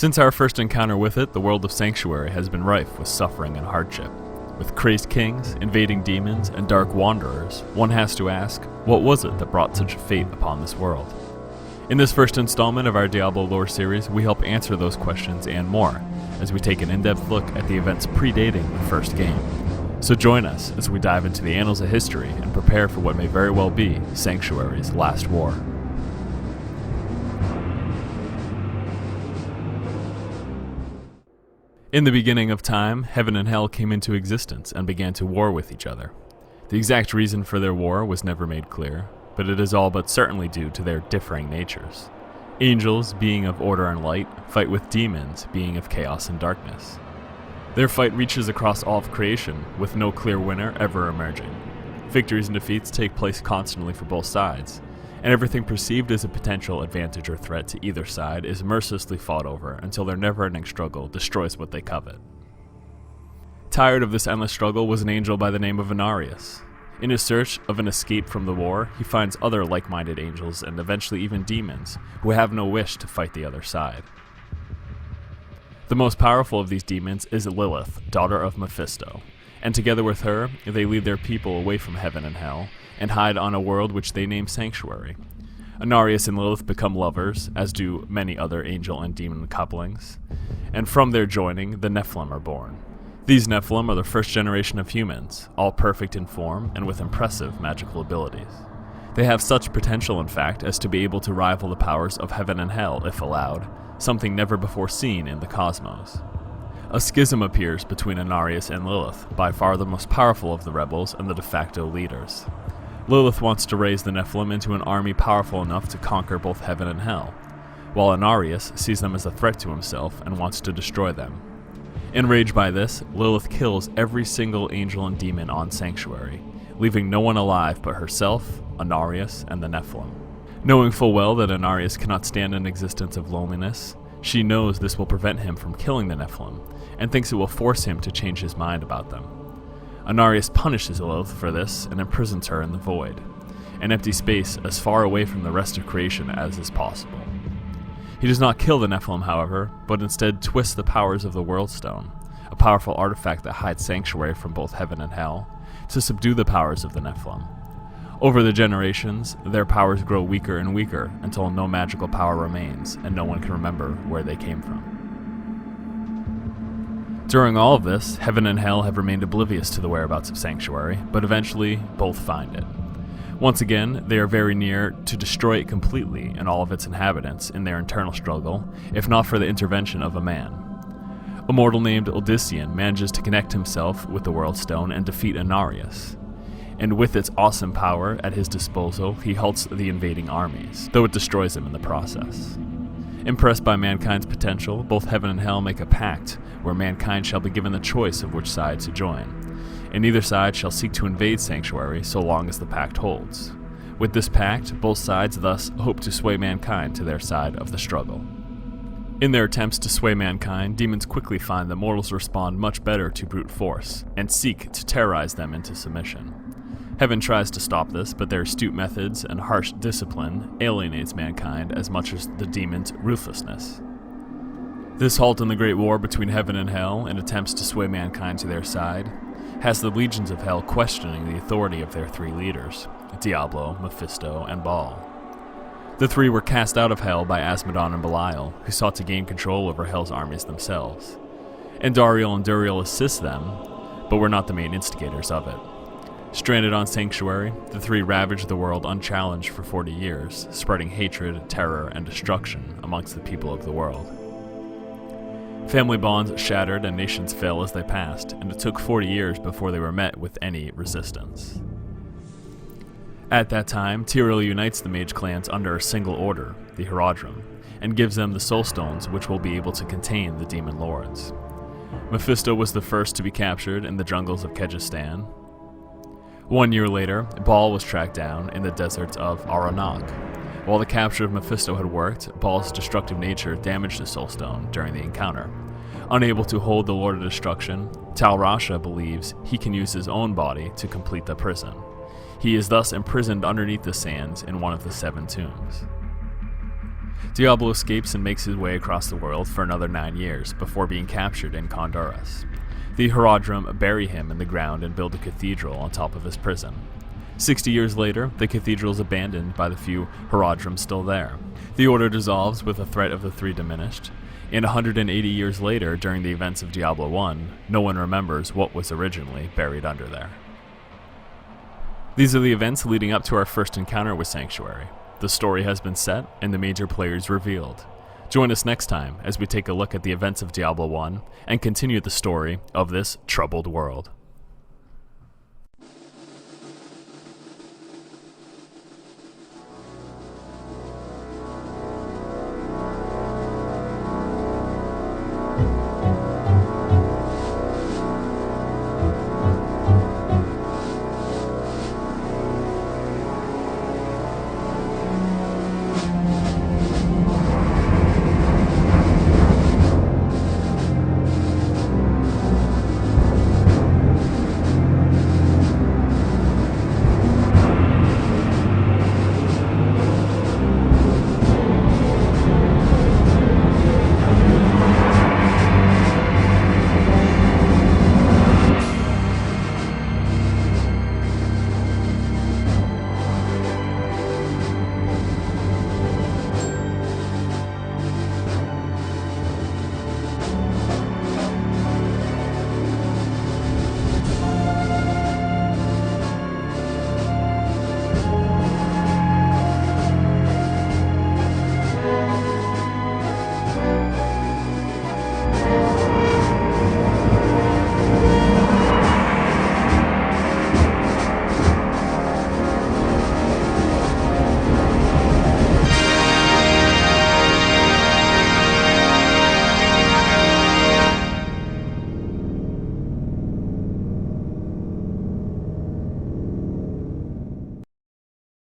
Since our first encounter with it, the world of Sanctuary has been rife with suffering and hardship. With crazed kings, invading demons, and dark wanderers, one has to ask, what was it that brought such a fate upon this world? In this first installment of our Diablo lore series, we help answer those questions and more, as we take an in-depth look at the events predating the first game. So join us as we dive into the annals of history and prepare for what may very well be Sanctuary's last war. In the beginning of time, heaven and hell came into existence and began to war with each other. The exact reason for their war was never made clear, but it is all but certainly due to their differing natures. Angels, being of order and light, fight with demons, being of chaos and darkness. Their fight reaches across all of creation, with no clear winner ever emerging. Victories and defeats take place constantly for both sides, and everything perceived as a potential advantage or threat to either side is mercilessly fought over until their never-ending struggle destroys what they covet. Tired of this endless struggle was an angel by the name of Inarius. In his search of an escape from the war, he finds other like-minded angels and eventually even demons who have no wish to fight the other side. The most powerful of these demons is Lilith, daughter of Mephisto, and together with her, they lead their people away from heaven and hell and hide on a world which they name Sanctuary. Inarius and Lilith become lovers, as do many other angel and demon couplings, and from their joining, the Nephilim are born. These Nephilim are the first generation of humans, all perfect in form and with impressive magical abilities. They have such potential, in fact, as to be able to rival the powers of heaven and hell if allowed, something never before seen in the cosmos. A schism appears between Inarius and Lilith, by far the most powerful of the rebels and the de facto leaders. Lilith wants to raise the Nephilim into an army powerful enough to conquer both heaven and hell, while Inarius sees them as a threat to himself and wants to destroy them. Enraged by this, Lilith kills every single angel and demon on Sanctuary, leaving no one alive but herself, Inarius, and the Nephilim. Knowing full well that Inarius cannot stand an existence of loneliness, she knows this will prevent him from killing the Nephilim, and thinks it will force him to change his mind about them. Inarius punishes Lilith for this and imprisons her in the void, an empty space as far away from the rest of creation as is possible. He does not kill the Nephilim, however, but instead twists the powers of the World Stone, a powerful artifact that hides Sanctuary from both heaven and hell, to subdue the powers of the Nephilim. Over the generations, their powers grow weaker and weaker until no magical power remains and no one can remember where they came from. During all of this, heaven and hell have remained oblivious to the whereabouts of Sanctuary, but eventually both find it. Once again, they are very near to destroy it completely and all of its inhabitants in their internal struggle, if not for the intervention of a man. A mortal named Odyssean manages to connect himself with the World Stone and defeat Inarius, and with its awesome power at his disposal, he halts the invading armies, though it destroys them in the process. Impressed by mankind's potential, both heaven and hell make a pact where mankind shall be given the choice of which side to join, and neither side shall seek to invade Sanctuary so long as the pact holds. With this pact, both sides thus hope to sway mankind to their side of the struggle. In their attempts to sway mankind, demons quickly find that mortals respond much better to brute force, and seek to terrorize them into submission. Heaven tries to stop this, but their astute methods and harsh discipline alienates mankind as much as the demons' ruthlessness. This halt in the great war between heaven and hell, in attempts to sway mankind to their side, has the legions of hell questioning the authority of their three leaders, Diablo, Mephisto, and Baal. The three were cast out of hell by Asmodon and Belial, who sought to gain control over hell's armies themselves. Andariel and Duriel assist them, but were not the main instigators of it. Stranded on Sanctuary, the three ravaged the world unchallenged for 40 years, spreading hatred, terror, and destruction amongst the people of the world. Family bonds shattered and nations fell as they passed, and it took 40 years before they were met with any resistance. At that time, Tyrael unites the mage clans under a single order, the Herodrum, and gives them the soul stones which will be able to contain the demon lords. Mephisto was the first to be captured in the jungles of Kyrgyzstan. 1 year later, Baal was tracked down in the deserts of Aranak. While the capture of Mephisto had worked, Baal's destructive nature damaged the Soul Stone during the encounter. Unable to hold the Lord of Destruction, Tal Rasha believes he can use his own body to complete the prison. He is thus imprisoned underneath the sands in one of the 7 tombs. Diablo escapes and makes his way across the world for another 9 years before being captured in Honduras. The Herodrum bury him in the ground and build a cathedral on top of his prison. 60 years later, the cathedral is abandoned by the few Herodrums still there. The order dissolves with the threat of the three diminished, and 180 years later, during the events of Diablo 1, no one remembers what was originally buried under there. These are the events leading up to our first encounter with Sanctuary. The story has been set and the major players revealed. Join us next time as we take a look at the events of Diablo 1 and continue the story of this troubled world.